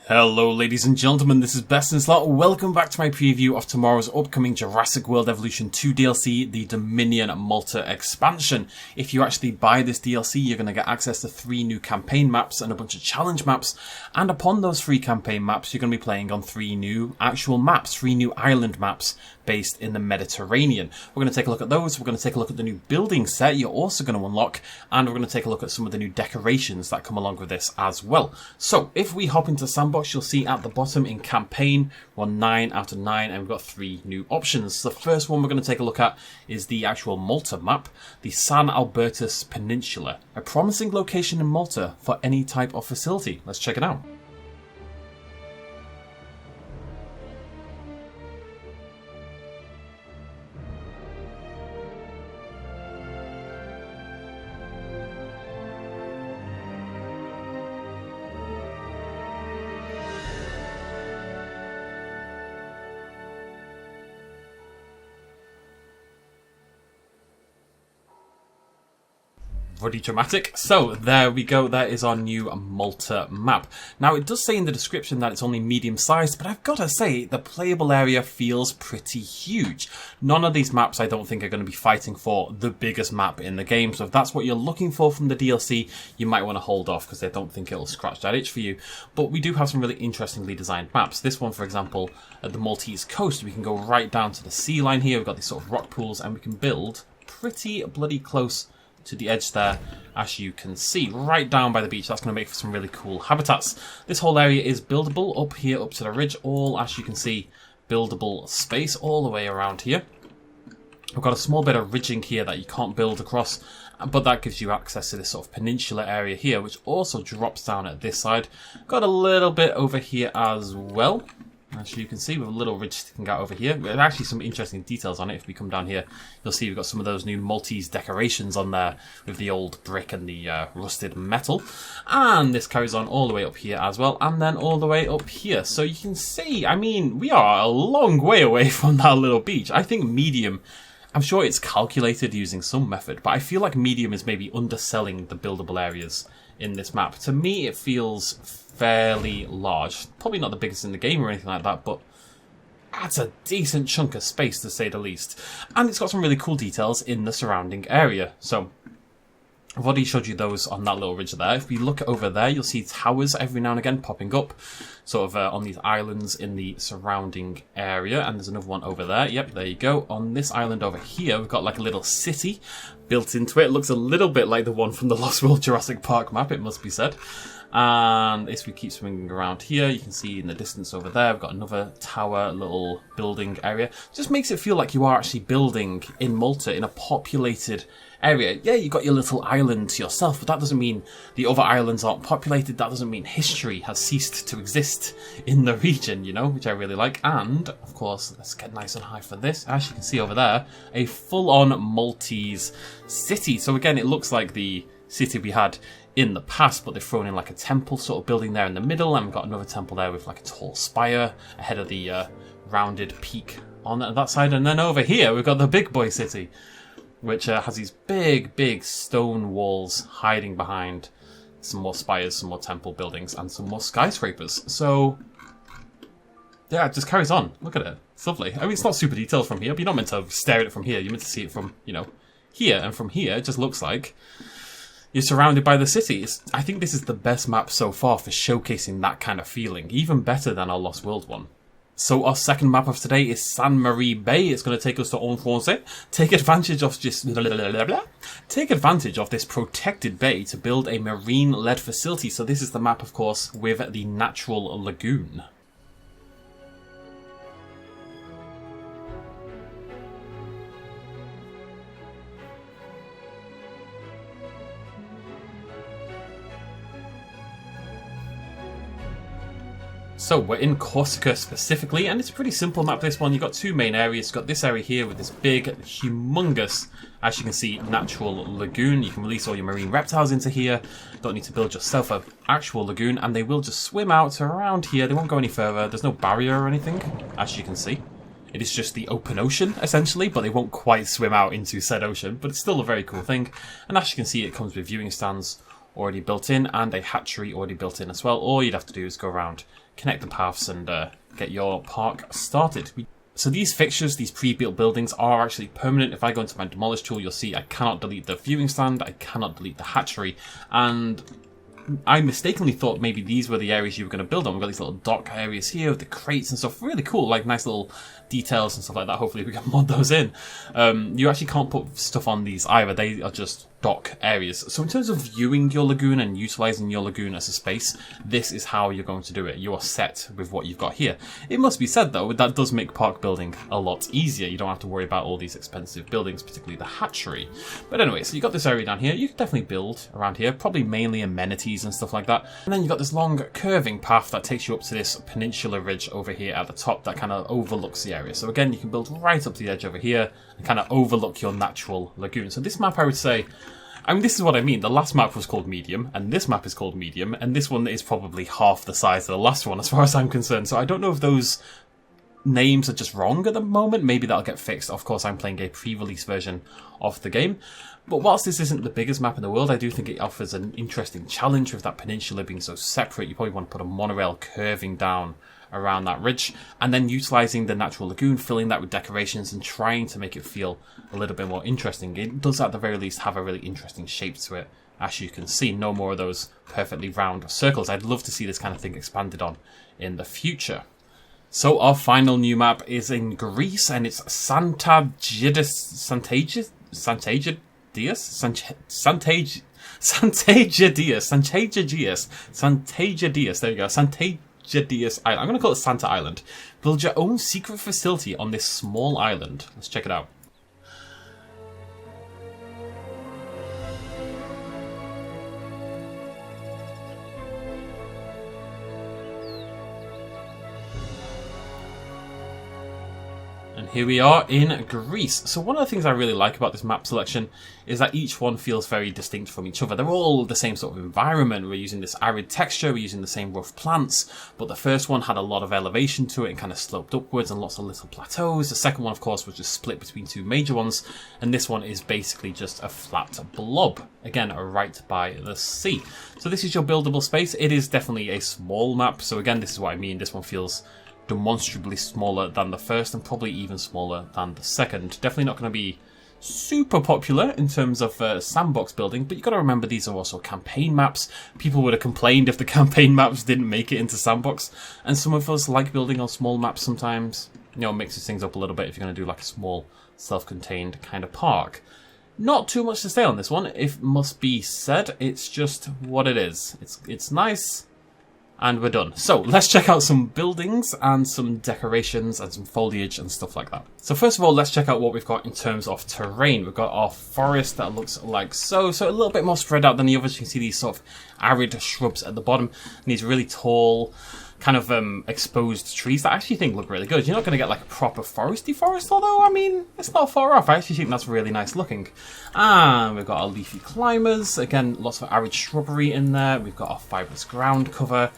Hello ladies and gentlemen, this is BestInSlot. Welcome back to my preview of tomorrow's upcoming Jurassic World Evolution 2 DLC, the Dominion Malta Expansion. If you actually buy this DLC, you're going to get access to 3 new campaign maps and a bunch of challenge maps. And upon those 3 campaign maps, you're going to be playing on 3 new actual maps, 3 new island maps based in the Mediterranean. We're going to take a look at those, we're going to take a look at the new building set you're also going to unlock, and we're going to take a look at some of the new decorations that come along with this as well. So, if we hop into Sandbox, you'll see at the bottom in campaign, we're on 9 out of 9 and we've got 3 new options. The first one we're going to take a look at is the actual Malta map, the San Albertus Peninsula, a promising location in Malta for any type of facility. Let's check it out. Pretty dramatic. So there we go, that is our new Malta map. Now it does say in the description that it's only medium sized, but I've got to say the playable area feels pretty huge. None of these maps I don't think are going to be fighting for the biggest map in the game, so if that's what you're looking for from the DLC, you might want to hold off because I don't think it'll scratch that itch for you. But we do have some really interestingly designed maps. This one, for example, at the Maltese coast, we can go right down to the sea line here. We've got these sort of rock pools and we can build pretty bloody close to the edge there, as you can see, right down by the beach. That's going to make for some really cool habitats. This whole area is buildable up here, up to the ridge, all, as you can see, buildable space all the way around here. We've got a small bit of ridging here that you can't build across, but that gives you access to this sort of peninsula area here, which also drops down at this side. Got a little bit over here as well, as you can see, with a little ridge sticking out over here. There's actually some interesting details on it. If we come down here, you'll see we've got some of those new Maltese decorations on there with the old brick and the rusted metal. And this carries on all the way up here as well, and then all the way up here. So you can see, I mean, we are a long way away from that little beach. I think medium, I'm sure it's calculated using some method, but I feel like medium is maybe underselling the buildable areas in this map. To me, it feels fairly large. Probably not the biggest in the game or anything like that, but that's a decent chunk of space to say the least. And it's got some really cool details in the surrounding area. So I've already showed you those on that little ridge there. If we look over there, you'll see towers every now and again popping up, sort of on these islands in the surrounding area. And there's another one over there. Yep, there you go. On this island over here, we've got like a little city built into it. It looks a little bit like the one from the Lost World Jurassic Park map, it must be said. And as we keep swinging around here, you can see in the distance over there, we've got another tower, little building area. Just makes it feel like you are actually building in Malta in a populated area. Yeah, you've got your little island to yourself, but that doesn't mean the other islands aren't populated. That doesn't mean history has ceased to exist in the region, you know, which I really like. And, of course, let's get nice and high for this. As you can see over there, a full-on Maltese city. So again, it looks like the city we had in the past, but they've thrown in like a temple sort of building there in the middle, and we've got another temple there with like a tall spire ahead of the rounded peak on that side. And then over here, we've got the big boy city, which has these big stone walls hiding behind some more spires, some more temple buildings, and some more skyscrapers. So, yeah, it just carries on. Look at it. It's lovely. I mean, it's not super detailed from here, but you're not meant to stare at it from here. You're meant to see it from, you know, here. And from here, it just looks like you're surrounded by the city. I think this is the best map so far for showcasing that kind of feeling. Even better than our Lost World one. So our second map of today is San Marie Bay. It's going to take us to En Français. Take advantage of this protected bay to build a marine-led facility. So this is the map, of course, with the natural lagoon. So we're in Corsica specifically, and it's a pretty simple map, this one. You've got 2 main areas. You've got this area here with this big, humongous, as you can see, natural lagoon. You can release all your marine reptiles into here. Don't need to build yourself an actual lagoon, and they will just swim out around here. They won't go any further. There's no barrier or anything, as you can see. It is just the open ocean, essentially, but they won't quite swim out into said ocean, but it's still a very cool thing. And as you can see, it comes with viewing stands already built in, and a hatchery already built in as well. All you'd have to do is go around, connect the paths and get your park started. So these fixtures, these pre-built buildings are actually permanent. If I go into my demolish tool, you'll see I cannot delete the viewing stand, I cannot delete the hatchery, and I mistakenly thought maybe these were the areas you were going to build on. We've got these little dock areas here with the crates and stuff. Really cool, like nice little details and stuff like that. Hopefully we can mod those in. You actually can't put stuff on these either. They are just dock areas. So in terms of viewing your lagoon and utilizing your lagoon as a space, this is how you're going to do it. You are set with what you've got here. It must be said though, that does make park building a lot easier. You don't have to worry about all these expensive buildings, particularly the hatchery. But anyway, so you've got this area down here. You can definitely build around here, probably mainly amenities and stuff like that. And then you've got this long curving path that takes you up to this peninsula ridge over here at the top that kind of overlooks the area. So again, you can build right up to the edge over here and kind of overlook your natural lagoon. So this map, I would say, I mean, this is what I mean. The last map was called medium, and this map is called medium, and this one is probably half the size of the last one as far as I'm concerned. So I don't know if those names are just wrong at the moment. Maybe that'll get fixed. Of course, I'm playing a pre-release version of the game. But whilst this isn't the biggest map in the world, I do think it offers an interesting challenge with that peninsula being so separate. You probably want to put a monorail curving down around that ridge, and then utilising the natural lagoon, filling that with decorations and trying to make it feel a little bit more interesting. It does at the very least have a really interesting shape to it. As you can see, no more of those perfectly round circles. I'd love to see this kind of thing expanded on in the future. So our final new map is in Greece, and it's Santaegidius, there you go, Santaegidius Island. I'm going to call it Santa Island. Build your own secret facility on this small island. Let's check it out. And here we are in Greece. So one of the things I really like about this map selection is that each one feels very distinct from each other. They're all the same sort of environment. We're using this arid texture, we're using the same rough plants, but the first one had a lot of elevation to it and kind of sloped upwards and lots of little plateaus. The second one, of course, was just split between two major ones, and this one is basically just a flat blob, again, right by the sea. So this is your buildable space. It is definitely a small map, so again, this is what I mean. This one feels demonstrably smaller than the first and probably even smaller than the second. Definitely not going to be super popular in terms of sandbox building, but you've got to remember these are also campaign maps. People would have complained if the campaign maps didn't make it into sandbox, and some of us like building on small maps sometimes. You know, it mixes things up a little bit if you're going to do like a small self-contained kind of park. Not too much to say on this one, if must be said. It's just what it is. It's nice. And we're done. So let's check out some buildings and some decorations and some foliage and stuff like that. So first of all, let's check out what we've got in terms of terrain. We've got our forest that looks like so a little bit more spread out than the others. You can see these sort of arid shrubs at the bottom and these really tall kind of exposed trees that I actually think look really good. You're not going to get like a proper foresty forest, although I mean it's not far off. I actually think that's really nice looking. And we've got our leafy climbers, again lots of arid shrubbery in there. We've got our fibrous ground cover,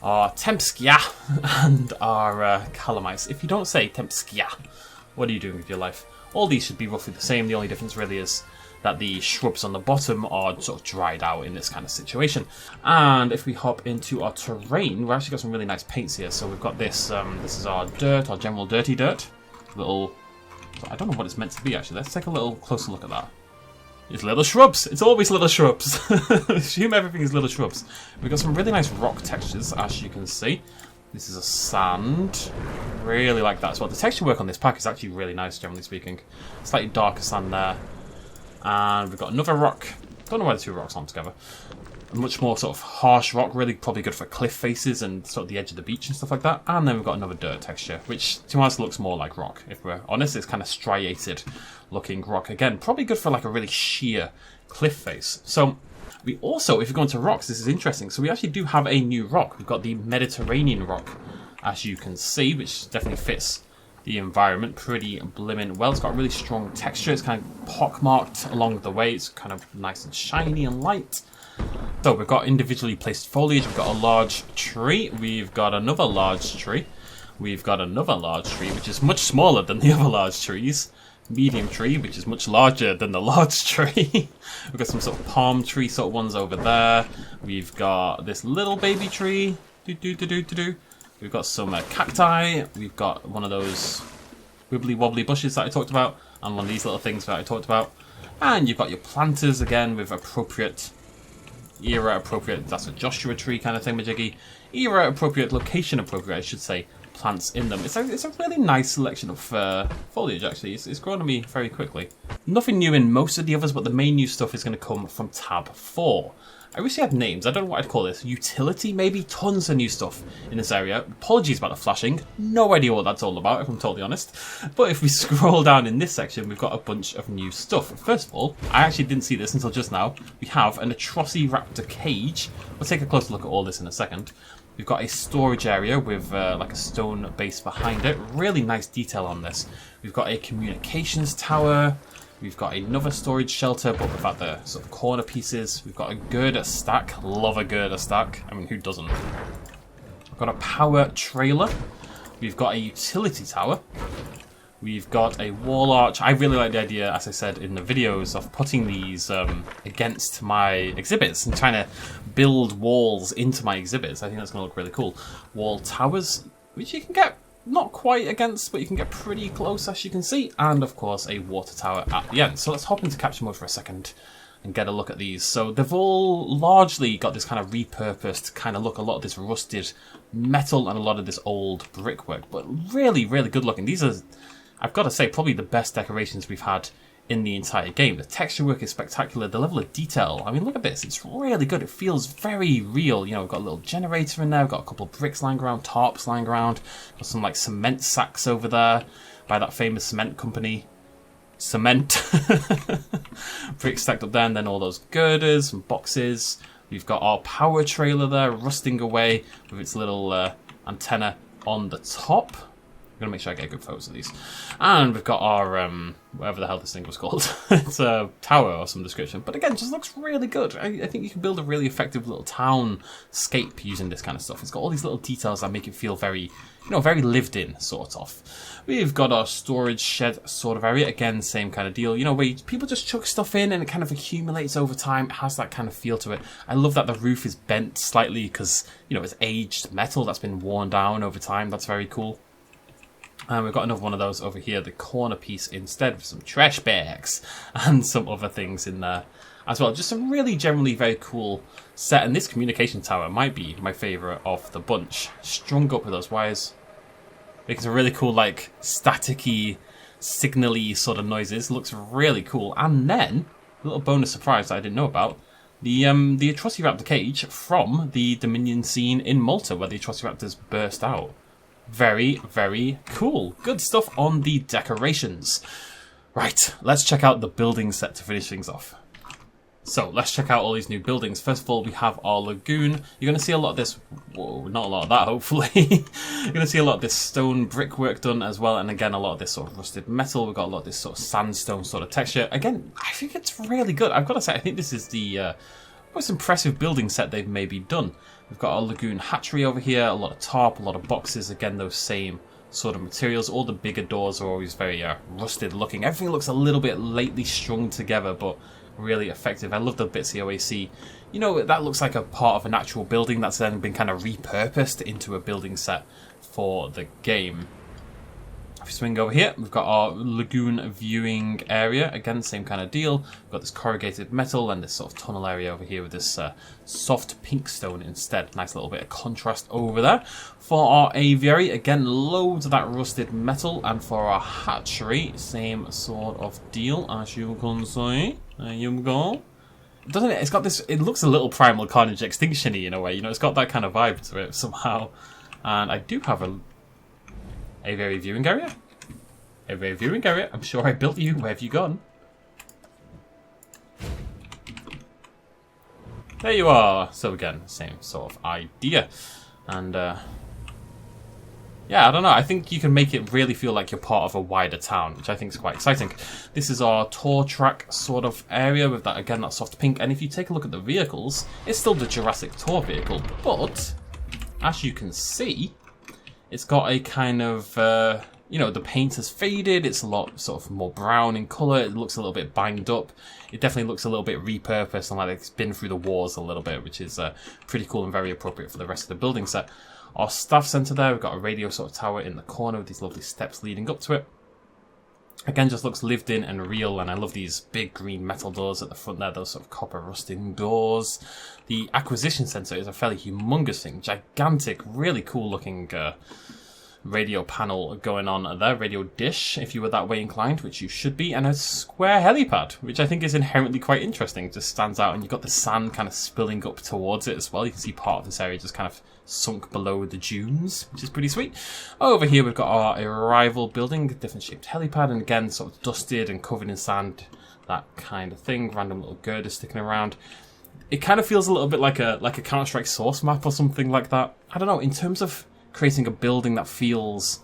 our tempskia and our calamice. If you don't say tempskia, what are you doing with your life? All these should be roughly the same. The only difference really is that the shrubs on the bottom are sort of dried out in this kind of situation. And if we hop into our terrain, we've actually got some really nice paints here. So we've got this, this is our dirt, our general dirty dirt. Little, I don't know what it's meant to be actually. Let's take a little closer look at that. It's little shrubs. It's always little shrubs. Assume everything is little shrubs. We've got some really nice rock textures, as you can see. This is a sand. Really like that as well. The texture work on this pack is actually really nice, generally speaking. Slightly darker sand there. And we've got another rock. Don't know why the two rocks aren't together. A much more sort of harsh rock, really probably good for cliff faces and sort of the edge of the beach and stuff like that. And then we've got another dirt texture, which to us looks more like rock. If we're honest, it's kind of striated looking rock. Again, probably good for like a really sheer cliff face. So we also, if you go into rocks, this is interesting. So we actually do have a new rock. We've got the Mediterranean rock, as you can see, which definitely fits the environment pretty blimmin' well. It's got a really strong texture. It's kind of pockmarked along the way. It's kind of nice and shiny and light. So we've got individually placed foliage. We've got a large tree. We've got another large tree. We've got another large tree, which is much smaller than the other large trees. Medium tree, which is much larger than the large tree. We've got some sort of palm tree sort of ones over there. We've got this little baby tree. We've got some cacti. We've got one of those wibbly wobbly bushes that I talked about, and one of these little things that I talked about. And you've got your planters again with appropriate, era appropriate, that's a Joshua tree kind of thing, majiggy. Era appropriate, location appropriate, I should say, plants in them. It's a really nice selection of foliage, actually. It's grown on me very quickly. Nothing new in most of the others, but the main new stuff is going to come from tab 4. I wish I had names. I don't know what I'd call this. Utility, maybe? Tons of new stuff in this area. Apologies about the flashing. No idea what that's all about, if I'm totally honest. But if we scroll down in this section, we've got a bunch of new stuff. First of all, I actually didn't see this until just now. We have an Atrociraptor cage. We'll take a closer look at all this in a second. We've got a storage area with like a stone base behind it. Really nice detail on this. We've got a communications tower. We've got another storage shelter, but without the sort of corner pieces. We've got a girder stack. Love a girder stack. I mean, who doesn't? We've got a power trailer. We've got a utility tower. We've got a wall arch. I really like the idea, as I said in the videos, of putting these against my exhibits and trying to build walls into my exhibits. I think that's going to look really cool. Wall towers, which you can get not quite against, but you can get pretty close, as you can see. And, of course, a water tower at the end. So let's hop into capture mode for a second and get a look at these. So they've all largely got this kind of repurposed kind of look. A lot of this rusted metal and a lot of this old brickwork. But really, really good looking. These are, I've got to say, probably the best decorations we've had in the entire game. The texture work is spectacular. The level of detail, I mean, look at this. It's really good. It feels very real. You know, we've got a little generator in there. We've got a couple of bricks lying around, tarps lying around. Got some, like, cement sacks over there by that famous cement company. Cement. Bricks stacked up there, and then all those girders and boxes. We've got our power trailer there, rusting away with its little antenna on the top. I'm going to make sure I get good photos of these. And we've got our, whatever the hell this thing was called. It's a tower or some description. But again, it just looks really good. I think you can build a really effective little townscape using this kind of stuff. It's got all these little details that make it feel very, you know, very lived in, sort of. We've got our storage shed sort of area. Again, same kind of deal. You know, where people just chuck stuff in and it kind of accumulates over time. It has that kind of feel to it. I love that the roof is bent slightly because, you know, it's aged metal that's been worn down over time. That's very cool. And we've got another one of those over here, the corner piece instead, with some trash bags and some other things in there as well. Just some really generally very cool set. And this communication tower might be my favourite of the bunch. Strung up with those wires. Making some really cool, like, staticky, signal-y sort of noises. Looks really cool. And then, a little bonus surprise that I didn't know about. The Atrociraptor cage from the Dominion scene in Malta, where the Atrociraptors burst out. Very, very cool. Good stuff on the decorations. Right, let's check out the building set to finish things off. So, let's check out all these new buildings. First of all, we have our lagoon. You're going to see a lot of this... Whoa, not a lot of that, hopefully. You're going to see a lot of this stone brickwork done as well. And again, a lot of this sort of rusted metal. We've got a lot of this sort of sandstone sort of texture. Again, I think it's really good. I've got to say, I think this is the most impressive building set they've maybe done. We've got our lagoon hatchery over here, a lot of tarp, a lot of boxes, again, those same sort of materials. All the bigger doors are always very rusted looking. Everything looks a little bit lately strung together, but really effective. I love the bits of OAC. You know, that looks like a part of an actual building that's then been kind of repurposed into a building set for the game. If we swing over here, we've got our lagoon viewing area. Again, same kind of deal. We've got this corrugated metal and this sort of tunnel area over here with this soft pink stone instead. Nice little bit of contrast over there. For our aviary, again, loads of that rusted metal. And for our hatchery, same sort of deal, as you can see. There you go. Doesn't it? It's got this, it looks a little Primal Carnage Extinction-y in a way. You know, it's got that kind of vibe to it somehow. And I do have a aviary viewing area. Aviary viewing area. I'm sure I built you. Where have you gone? There you are. So again, same sort of idea. And yeah, I don't know. I think you can make it really feel like you're part of a wider town, which I think is quite exciting. This is our tour track sort of area with that, again, that soft pink. And if you take a look at the vehicles, it's still the Jurassic Tour vehicle. But as you can see, it's got a kind of, you know, the paint has faded. It's a lot sort of more brown in colour. It looks a little bit banged up. It definitely looks a little bit repurposed and like it's been through the wars a little bit, which is pretty cool and very appropriate for the rest of the building set. our staff centre there. We've got a radio sort of tower in the corner with these lovely steps leading up to it. Again, just looks lived in and real, and I love these big green metal doors at the front there, those sort of copper rusting doors. The acquisition centre is a fairly humongous thing, gigantic, really cool looking radio panel going on there, radio dish if you were that way inclined, which you should be, and a square helipad, which I think is inherently quite interesting. It just stands out, and you've got the sand kind of spilling up towards it as well. You can see part of this area just kind of sunk below the dunes, which is pretty sweet. Over here we've got our arrival building, different shaped helipad, and again sort of dusted and covered in sand, that kind of thing. Random little girders sticking around. It kind of feels a little bit like a Counter-Strike source map or something like that. I don't know, in terms of creating a building that feels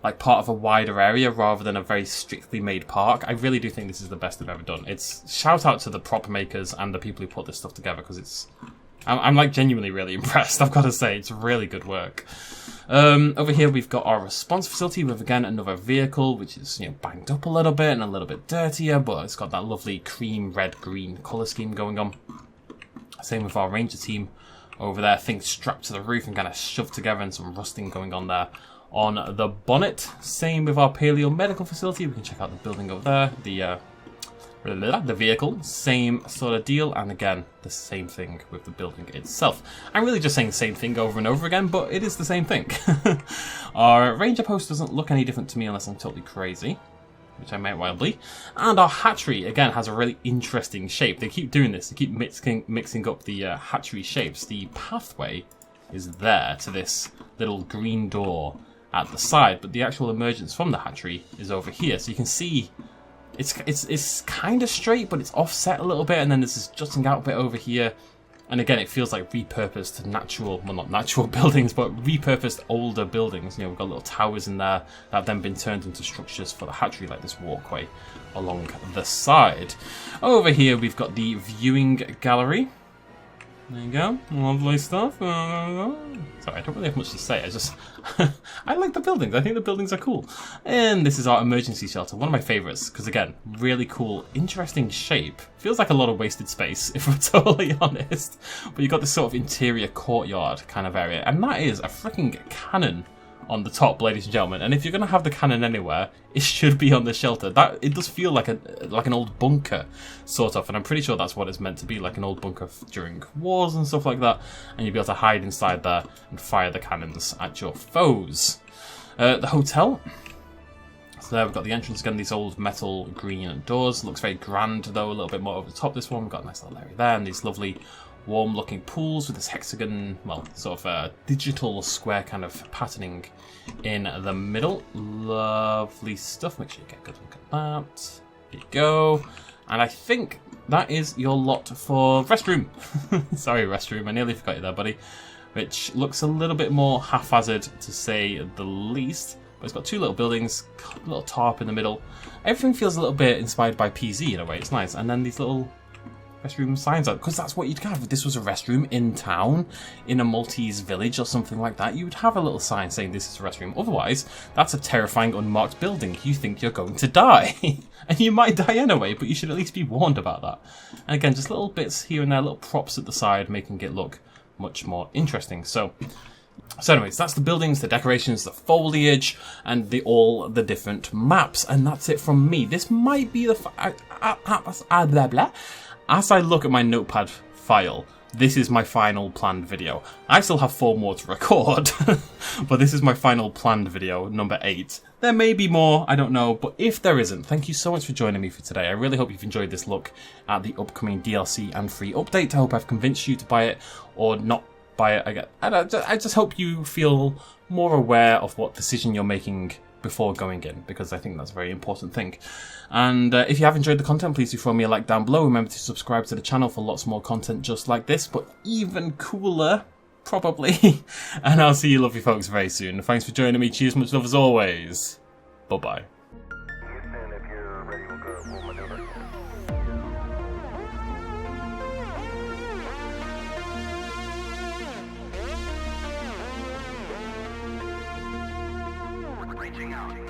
like part of a wider area rather than a very strictly made park. I really do think this is the best they've ever done. It's shout out to the prop makers and the people who put this stuff together, because I'm like genuinely really impressed. I've got to say, it's really good work. Over here we've got our response facility with again another vehicle, which is, you know, banged up a little bit and a little bit dirtier, but it's got that lovely cream red green colour scheme going on. Same with our ranger team over there, things strapped to the roof and kind of shoved together, and some rusting going on there on the bonnet. Same with our paleo medical facility. We can check out the building over there, the vehicle, same sort of deal, and again the same thing with the building itself. I'm really just saying the same thing over and over again, but it is the same thing. Our ranger post doesn't look any different to me unless I'm totally crazy, which I might well be. And our hatchery, again, has a really interesting shape. They keep doing this. They keep mixing up the hatchery shapes. The pathway is there to this little green door at the side, but the actual emergence from the hatchery is over here. So you can see it's kind of straight, but it's offset a little bit, and then there's this jutting out bit over here. And again, it feels like repurposed natural, well, not natural buildings, but repurposed older buildings. You know, we've got little towers in there that have then been turned into structures for the hatchery, like this walkway along the side. Over here, we've got the viewing gallery. There you go, lovely stuff. Sorry, I don't really have much to say. I just, I like the buildings. I think the buildings are cool. And this is our emergency shelter, one of my favourites, because again, really cool, interesting shape. Feels like a lot of wasted space, if we're totally honest. But you've got this sort of interior courtyard kind of area, and that is a freaking cannon on the top, ladies and gentlemen. And if you're going to have the cannon anywhere, it should be on the shelter. That it does feel like an old bunker, sort of, and I'm pretty sure that's what it's meant to be, like an old bunker during wars and stuff like that. And you'll be able to hide inside there and fire the cannons at your foes. The hotel. So there we've got the entrance again, these old metal green doors. Looks very grand though, a little bit more over the top. This one, we've got a nice little area there, and these lovely warm looking pools with this hexagon, well, sort of digital square kind of patterning in the middle. Lovely stuff. Make sure you get a good look at that. There you go. And I think that is your lot for restroom. Sorry, restroom, I nearly forgot you there, buddy. Which looks a little bit more haphazard, to say the least. But it's got two little buildings, a little tarp in the middle. Everything feels a little bit inspired by PZ in a way. It's nice. And then these little restroom signs out, because that's what you'd have if this was a restroom in town, in a Maltese village or something like that. You would have a little sign saying this is a restroom. Otherwise, that's a terrifying unmarked building. You think you're going to die. And you might die anyway, but you should at least be warned about that. And again, just little bits here and there, little props at the side, making it look much more interesting. So anyways, that's the buildings, the decorations, the foliage, and all the different maps. And that's it from me. This might be the blah blah. As I look at my notepad file, this is my final planned video. I still have 4 more to record, but this is my final planned video, number 8. There may be more, I don't know, but if there isn't, thank you so much for joining me for today. I really hope you've enjoyed this look at the upcoming DLC and free update. I hope I've convinced you to buy it or not buy it again. I just hope you feel more aware of what decision you're making before going in, because I think that's a very important thing. And if you have enjoyed the content, please do throw me a like down below. Remember to subscribe to the channel for lots more content just like this, but even cooler, probably. And I'll see you lovely folks very soon. Thanks for joining me. Cheers, much love as always. Bye-bye. Reaching out.